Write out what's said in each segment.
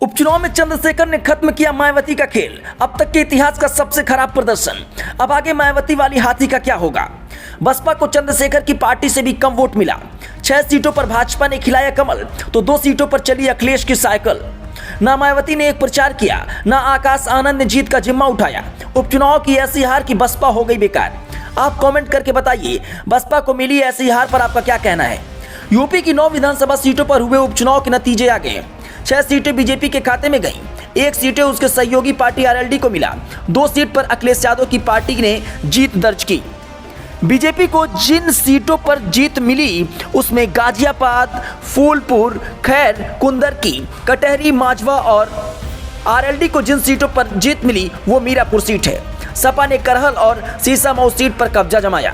उपचुनाव में चंद्रशेखर ने खत्म किया मायावती का खेल। अब तक के इतिहास का सबसे खराब प्रदर्शन। अब आगे मायावती वाली हाथी का क्या होगा। बसपा को चंद्रशेखर की पार्टी से भी कम वोट मिला। 6 सीटों पर भाजपा ने खिलाया कमल तो 2 सीटों पर चली अखिलेश की साइकिल। ना मायावती ने एक प्रचार किया, ना आकाश आनंद ने जीत का जिम्मा उठाया। उपचुनाव की ऐसी हार की बसपा हो गई बेकार। आप कमेंट करके बताइए, बसपा को मिली ऐसी हार पर आपका क्या कहना है। यूपी की 9 विधानसभा सीटों पर हुए उपचुनाव के नतीजे आ गए। 6 सीटें बीजेपी के खाते में गईं। 1 सीटें उसके सहयोगी पार्टी आरएलडी को मिला। 2 सीट पर अखिलेश यादव की पार्टी ने जीत दर्ज की। बीजेपी को जिन सीटों पर जीत मिली उसमें गाजियाबाद, फूलपुर, खैर, कुंदरकी, कटहरी, माजवा और आरएलडी को जिन सीटों पर जीत मिली वो मीरापुर सीट है। सपा ने करहल और सीसामऊ सीट पर कब्जा जमाया।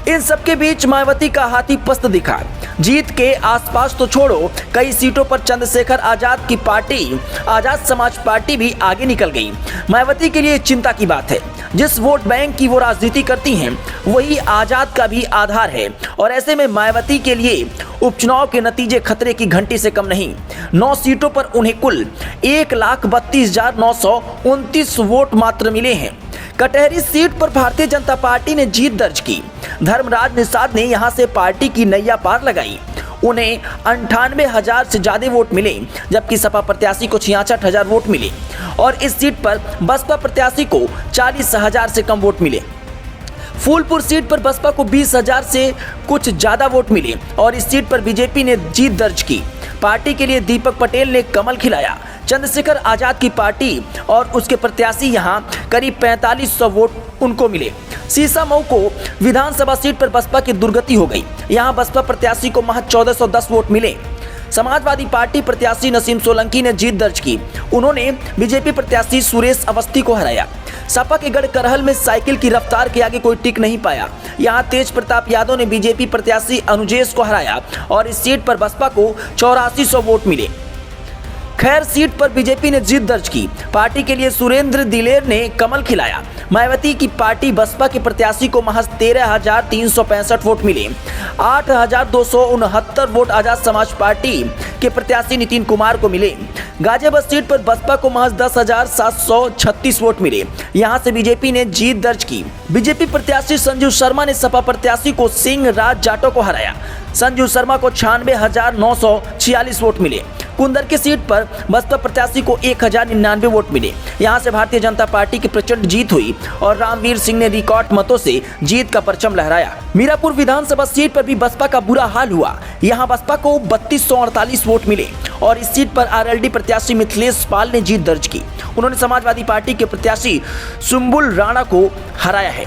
इन सबके बीच मायावती का हाथी पस्त दिखा। जीत के आसपास तो छोड़ो, कई सीटों पर चंद्रशेखर आजाद की पार्टी आजाद समाज पार्टी भी आगे निकल गई। मायावती के लिए चिंता की बात है। जिस वोट बैंक की वो राजनीति करती हैं वही आजाद का भी आधार है और ऐसे में मायावती के लिए उपचुनाव के नतीजे खतरे की घंटी से कम नहीं। 9 सीटों पर उन्हें कुल 1,32,929 वोट मात्र मिले हैं। कटहरी सीट पर भारतीय जनता पार्टी ने जीत दर्ज की। धर्मराज निषाद ने यहां से पार्टी की नैया पार लगाई। उन्हें 98,000 से ज्यादा वोट मिले, जबकि सपा प्रत्याशी को 66,000 वोट मिले और इस सीट पर बसपा प्रत्याशी को 40,000 से कम वोट मिले। फूलपुर सीट पर बसपा को 20,000 से कुछ ज्यादा वोट मिले और इस सीट पर बीजेपी ने जीत दर्ज की। पार्टी के लिए दीपक पटेल ने कमल खिलाया। चंद्रशेखर आजाद की पार्टी और उसके प्रत्याशी यहां करीब 4500 वोट उनको मिले। सीसामऊ को विधानसभा सीट पर बसपा की दुर्गति हो गई। यहां बसपा प्रत्याशी को महज 1410 वोट मिले। समाजवादी पार्टी प्रत्याशी नसीम सोलंकी ने जीत दर्ज की। उन्होंने बीजेपी प्रत्याशी सुरेश अवस्थी को हराया। सपा के गढ़ करहल में साइकिल की रफ्तार के आगे कोई टिक नहीं पाया। यहां तेज प्रताप यादव ने बीजेपी प्रत्याशी अनुजेश को हराया और इस सीट पर बसपा को 8400 वोट मिले। खैर सीट पर बीजेपी ने जीत दर्ज की। पार्टी के लिए सुरेंद्र दिलेर ने कमल खिलाया। मायावती की पार्टी बसपा के प्रत्याशी को महज 13,365 वोट मिले। 8,269 वोट आजाद समाज पार्टी के प्रत्याशी नितिन कुमार को मिले। गाजियाबाद सीट पर बसपा को महज 10,736 वोट मिले। यहां से बीजेपी ने जीत दर्ज की। बीजेपी प्रत्याशी संजू शर्मा ने सपा प्रत्याशी को सिंह राज जाटो को हराया। संजू शर्मा को 96,946 वोट मिले। कुंदर की सीट पर बसपा प्रत्याशी को 1,099 वोट मिले। यहां से भारतीय जनता पार्टी की प्रचंड जीत हुई और रामवीर सिंह ने रिकॉर्ड मतों से जीत का परचम लहराया। मीरापुर विधानसभा सीट पर भी बसपा का बुरा हाल हुआ। यहां बसपा को 3248 वोट मिले और इस सीट पर आरएलडी प्रत्याशी मिथिलेश पाल ने जीत दर्ज की। उन्होंने समाजवादी पार्टी के प्रत्याशी सुम्बुल राणा को हराया है।